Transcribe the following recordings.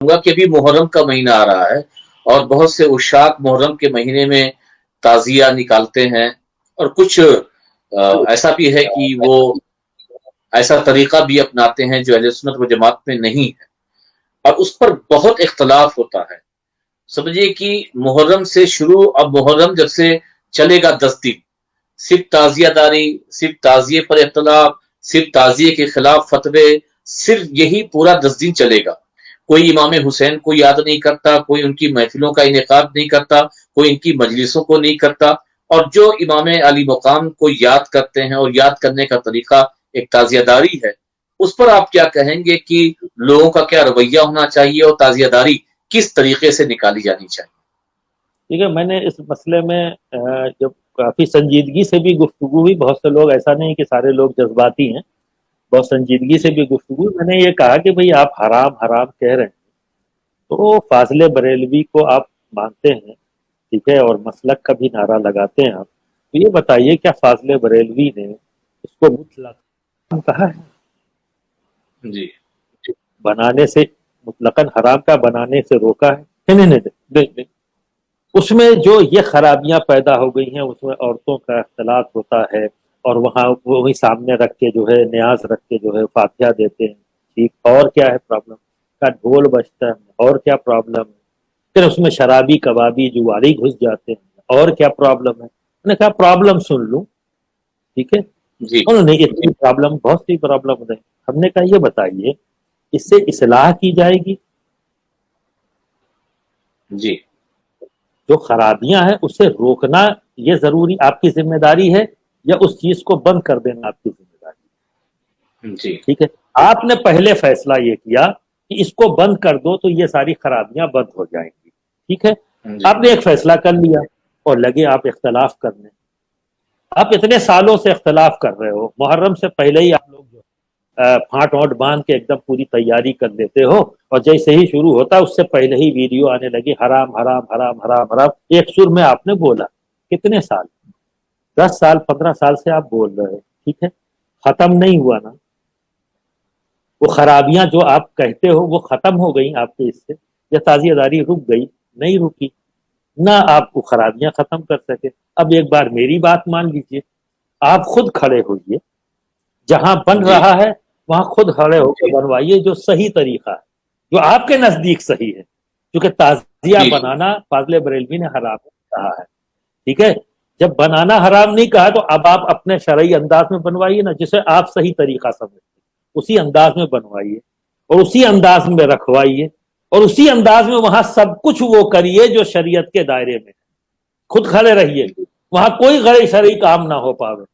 گا کہ ابھی محرم کا مہینہ آ رہا ہے اور بہت سے عشاق محرم کے مہینے میں تعزیہ نکالتے ہیں، اور کچھ ایسا بھی ہے کہ وہ ایسا طریقہ بھی اپناتے ہیں جو اہل سنت و جماعت میں نہیں ہے، اور اس پر بہت اختلاف ہوتا ہے۔ سمجھیے کہ محرم سے شروع، اب محرم جب سے چلے گا 10 دن، صرف تعزیہ داری، صرف تعزیے پر اختلاف، صرف تعزیے کے خلاف فتوے، صرف یہی پورا 10 دن چلے گا۔ کوئی امام حسین کو یاد نہیں کرتا، کوئی ان کی محفلوں کا انعقاد نہیں کرتا، کوئی ان کی مجلسوں کو نہیں کرتا، اور جو امام علی مقام کو یاد کرتے ہیں اور یاد کرنے کا طریقہ ایک تعزیہ داری ہے، اس پر آپ کیا کہیں گے کہ لوگوں کا کیا رویہ ہونا چاہیے اور تعزیہ داری کس طریقے سے نکالی جانی چاہیے؟ ٹھیک ہے، میں نے اس مسئلے میں جب کافی سنجیدگی سے بھی گفتگو ہوئی، بہت سے لوگ، ایسا نہیں کہ سارے لوگ جذباتی ہیں، بہت سنجیدگی سے بھی گفتگو، میں نے یہ کہا کہ بھئی آپ حرام حرام کہہ رہے ہیں تو فاضل بریلوی کو آپ مانتے ہیں، ٹھیک ہے، اور مسلک کا بھی نعرہ لگاتے ہیں آپ، تو یہ بتائیے کیا فاضل بریلوی نے اس کو مطلق کہا ہے جی بنانے سے، مطلقاً حرام کا بنانے سے روکا ہے؟ نہیں نہیں نہیں نہیں، اس میں جو یہ خرابیاں پیدا ہو گئی ہیں، اس میں عورتوں کا اختلاط ہوتا ہے، اور وہاں وہی سامنے رکھ کے جو ہے نیاز رکھ کے جو ہے فاتحہ دیتے ہیں، ٹھیک، اور کیا ہے پرابلم کا ڈھول بجتا ہے، اور کیا پرابلم ہے، پھر اس میں شرابی کبابی جواری گھس جاتے ہیں، اور کیا پرابلم ہے؟ میں نے کہا پرابلم سن لوں، ٹھیک ہے، جی انہوں نے اتنی پرابلم، بہت سی پرابلم ہے، ہم نے کہا یہ بتائیے اس سے اصلاح کی جائے گی؟ جی جو خرابیاں ہیں اسے روکنا یہ ضروری آپ کی ذمہ داری ہے، یا اس چیز کو بند کر دینا آپ کی ذمہ داری؟ جی ٹھیک ہے، آپ نے پہلے فیصلہ یہ کیا کہ اس کو بند کر دو تو یہ ساری خرابیاں بند ہو جائیں گی، ٹھیک ہے، جی آپ نے ایک فیصلہ کر لیا اور لگے آپ اختلاف کرنے، آپ اتنے سالوں سے اختلاف کر رہے ہو، محرم سے پہلے ہی آپ لوگ جو پھانٹ وانٹ باندھ کے ایک دم پوری تیاری کر دیتے ہو، اور جیسے ہی شروع ہوتا اس سے پہلے ہی ویڈیو آنے لگی حرام حرام حرام حرام حرام، ایک سر میں آپ نے بولا، کتنے سال، 10 سال 15 سال سے آپ بول رہے ہو، ٹھیک ہے، ختم نہیں ہوا نا وہ خرابیاں جو آپ کہتے ہو وہ ختم ہو گئی آپ کے اس سے، یا تعزیہ داری رک گئی؟ نہیں رکی، نہ آپ کو خرابیاں ختم کر سکے۔ اب ایک بار میری بات مان لیجئے، آپ خود کھڑے ہوئیے، جہاں بن جی رہا ہے وہاں خود کھڑے ہو کے جی بنوائیے جو صحیح طریقہ ہے، جو آپ کے نزدیک صحیح ہے، کیونکہ تعزیہ جی بنانا فاضل بریلوی نے حرام کہا ہے، ٹھیک ہے، جب بنانا حرام نہیں کہا تو اب آپ اپنے شرعی انداز میں بنوائیے نا، جسے آپ صحیح طریقہ سمجھتے اسی انداز میں بنوائیے، اور اسی انداز میں رکھوائیے، اور اسی انداز میں وہاں سب کچھ وہ کریے جو شریعت کے دائرے میں، خود کھڑے رہیے، وہاں کوئی غیر شرعی کام نہ ہو پاوے۔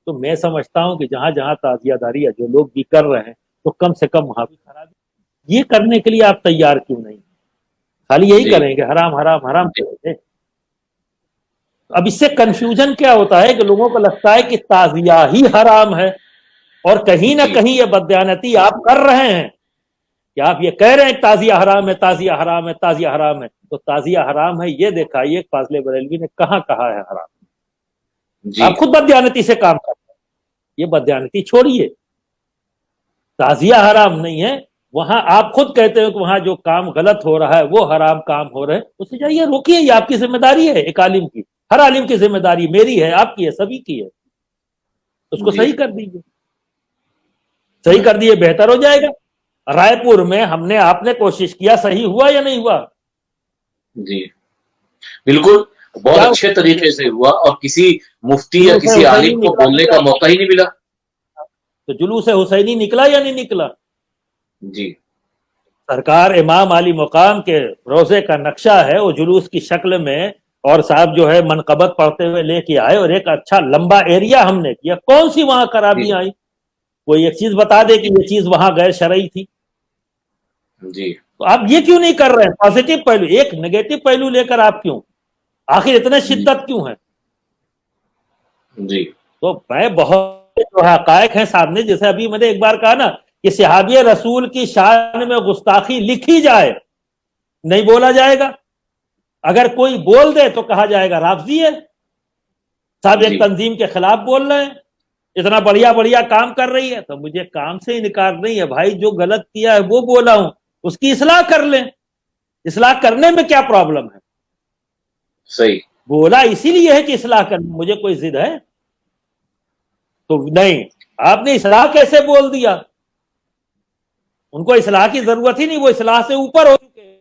تو میں سمجھتا ہوں کہ جہاں جہاں تعزیہ داری ہے جو لوگ بھی کر رہے ہیں تو کم سے کم وہاں بھی خرابی، یہ کرنے کے لیے آپ تیار کیوں نہیں؟ خالی یہی جی کریں گے حرام حرام حرام کریں گے۔ اب اس سے کنفیوژن کیا ہوتا ہے کہ لوگوں کو لگتا ہے کہ تعزیہ ہی حرام ہے، اور کہیں نہ جی کہیں یہ بددیانتی آپ کر رہے ہیں کہ آپ یہ کہہ رہے ہیں کہ تعزیہ حرام ہے، تعزیہ حرام ہے، تعزیہ حرام ہے، تو تعزیہ حرام ہے یہ دکھائیے فاضل بریلوی نے کہاں کہا ہے حرام؟ جی آپ خود بددیانتی سے کام کرتے ہیں، یہ بددیانتی چھوڑیے، تعزیہ حرام نہیں ہے، وہاں آپ خود کہتے ہو کہ وہاں جو کام غلط ہو رہا ہے وہ حرام کام ہو رہے ہیں، اسے جائیے روکیے، یہ آپ کی ذمہ داری ہے، ایک عالم کی، ہر عالم کی ذمہ داری، میری ہے، آپ کی ہے، سبھی کی ہے، اس کو جی صحیح کر دیجیے، صحیح کر دیے بہتر ہو جائے گا۔ رائے پور میں ہم نے، آپ نے کوشش کیا، صحیح ہوا یا نہیں ہوا؟ جی بالکل، بہت کیا اچھے طریقے سے ہوا، اور کسی مفتی یا جلوس کسی حسینی عالم کو نکلا بولنے نہیں کا آپ؟ موقع ہی نہیں ملا۔ تو جلوس حسینی نکلا یا نہیں نکلا؟ جی سرکار امام علی مقام کے روزے کا نقشہ ہے، وہ جلوس کی شکل میں، اور صاحب جو ہے منقبت پڑھتے ہوئے لے کے آئے، اور ایک اچھا لمبا ایریا ہم نے کیا، کون سی وہاں جی خرابیاں آئی؟ کوئی ایک چیز بتا دے کہ یہ چیز وہاں غیر شرعی تھی، جی تو آپ یہ کیوں نہیں کر رہے ہیں؟ پازیٹو پہلو، ایک نیگیٹو پہلو لے کر آپ کیوں، آخر اتنے شدت کیوں ہے؟ جی تو میں بہت جو حقائق ہیں سامنے، جیسے ابھی میں نے ایک بار کہا نا کہ صحابی رسول کی شان میں گستاخی لکھی جائے، نہیں بولا جائے گا، اگر کوئی بول دے تو کہا جائے گا رافضی ہے، صاحب ایک جی تنظیم کے خلاف بول رہے ہیں، اتنا بڑھیا بڑھیا کام کر رہی ہے، تو مجھے کام سے انکار نہیں ہے بھائی، جو غلط کیا ہے وہ بولا ہوں، اس کی اصلاح کر لیں. اصلاح کرنے میں کیا پرابلم ہے؟ صحیح. بولا اسی لیے ہے کہ اصلاح کرنا، مجھے کوئی ضد ہے تو نہیں. آپ نے اصلاح کیسے بول دیا؟ ان کو اصلاح کی ضرورت ہی نہیں، وہ اصلاح سے اوپر ہو چکے ہیں.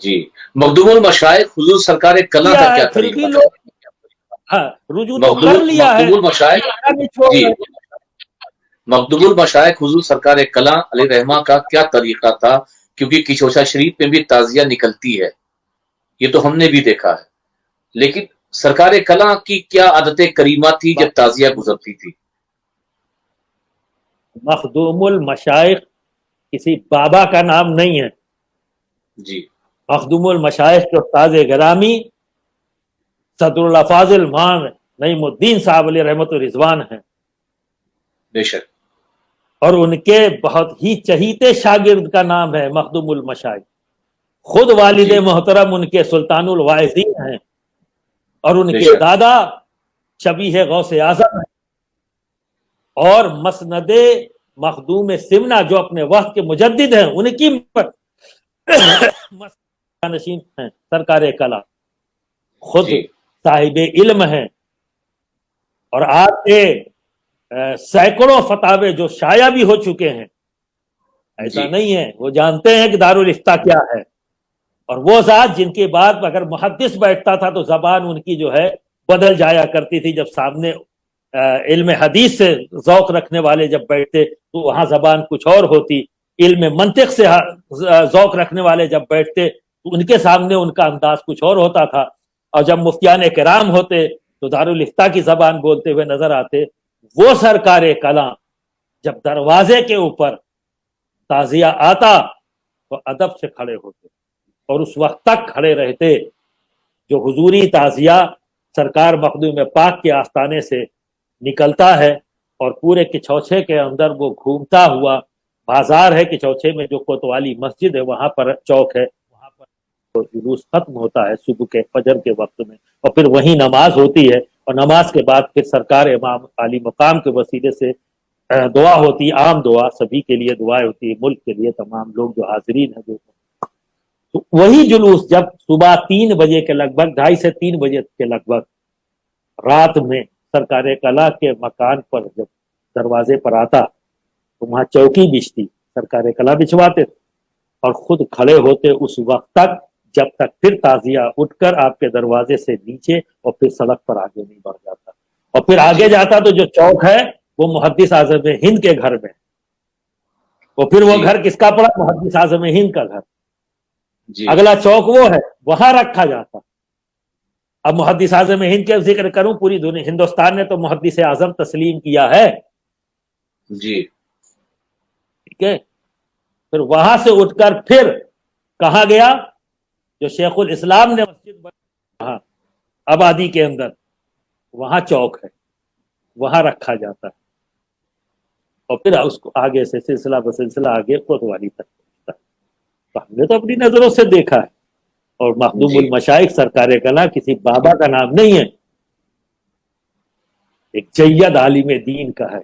جی. مخدوم المشائخ حضور سرکار کلاں کا کیا پھر بھی طریقہ لوگ ہے؟ رجوع تو کر لیا ہے. مخدوم المشائخ جی مخدوم المشائخ حضور سرکار کلاں علیہ رحمہ کا کیا طریقہ تھا؟ کیونکہ کچوچا شریف میں بھی تعزیہ نکلتی ہے، یہ تو ہم نے بھی دیکھا ہے، لیکن سرکار کلاں کی کیا عادت کریمہ تھی جب تعزیہ گزرتی تھی؟ مخدوم المشائخ کسی بابا کا نام نہیں ہے. جی. مخدوم المشائخ کے استاد گرامی صدر الافاضل مان نعیم الدین صاحب علیہ رحمت الرضوان ہیں. بے شک. اور ان کے بہت ہی چہیتے شاگرد کا نام ہے مخدوم المشائخ. خود والد جی. محترم ان کے سلطان الواعظین ہیں، اور ان بے کے شک. دادا شبیہ غوث اعظم ہیں، اور مسند مخدوم سمنا جو اپنے وقت کے مجدد ہیں ان کی نشین ہیں سرکار کلا. خود جی. صاحب علم ہیں، اور آپ کے سینکڑوں فتاوے جو شائع بھی ہو چکے ہیں. ایسا جی. نہیں ہے، وہ جانتے ہیں کہ دارالافتاء کیا ہے. اور وہ ذات جن کی بات اگر محدث بیٹھتا تھا تو زبان ان کی جو ہے بدل جایا کرتی تھی. جب سامنے علم حدیث سے ذوق رکھنے والے جب بیٹھتے تو وہاں زبان کچھ اور ہوتی. علم منطق سے ذوق رکھنے والے جب بیٹھتے تو ان کے سامنے ان کا انداز کچھ اور ہوتا تھا. اور جب مفتیان کرام ہوتے تو دارالافتاء کی زبان بولتے ہوئے نظر آتے. وہ سرکار کلاں جب دروازے کے اوپر تعزیہ آتا تو ادب سے کھڑے ہوتے، اور اس وقت تک کھڑے رہتے جو حضوری تعزیہ سرکار مخدوم پاک کے آستانے سے نکلتا ہے، اور پورے کچوچے کے اندر وہ گھومتا ہوا. بازار ہے کچوچے میں، جو کوتوالی مسجد ہے وہاں پر چوک ہے، وہاں پر جلوس ختم ہوتا ہے صبح کے فجر کے وقت میں، اور پھر وہیں نماز ہوتی ہے. اور نماز کے بعد پھر سرکار امام علی مقام کے وسیلے سے دعا ہوتی، عام دعا، سبھی کے لیے دعائیں ہوتی ہے، ملک کے لیے تمام لوگ جو حاضرین ہیں جو. تو وہی جلوس جب صبح 3 بجے کے لگ بھگ، 2:30 سے 3 بجے کے لگ بھگ رات میں سرکار کلا کے مکان پر جب دروازے پر آتا تو وہاں چوکی بچتی، سرکار کلا بچھواتے تھے، اور خود کھڑے ہوتے اس وقت تک جب تک پھر تعزیہ اٹھ کر آپ کے دروازے سے نیچے اور پھر سڑک پر آگے نہیں بڑھ جاتا. اور پھر آگے جاتا تو جو چوک ہے وہ محدث اعظم ہند کے گھر میں، اور پھر وہ جی. گھر کس کا پڑا؟ محدث اعظم ہند کا گھر. جی. اگلا چوک وہ ہے، وہاں رکھا جاتا. اب محدث اعظم ہند کے ذکر کروں، پوری دنیا ہندوستان نے تو محدث اعظم تسلیم کیا ہے. جی. ٹھیک ہے. پھر وہاں سے اٹھ کر پھر کہاں گیا؟ جو شیخ الاسلام نے مسجد بنائی آبادی کے اندر، وہاں چوک ہے، وہاں رکھا جاتا ہے. اور پھر اس کو آگے سے سلسلہ بسلسلہ آگے کوتوالی تک پہنچتا ہے. تو ہم نے تو اپنی نظروں سے دیکھا ہے. اور مخدوم جی. المشائخ سرکار کلا کسی بابا کا نام نہیں ہے، ایک جید عالم دین کا ہے.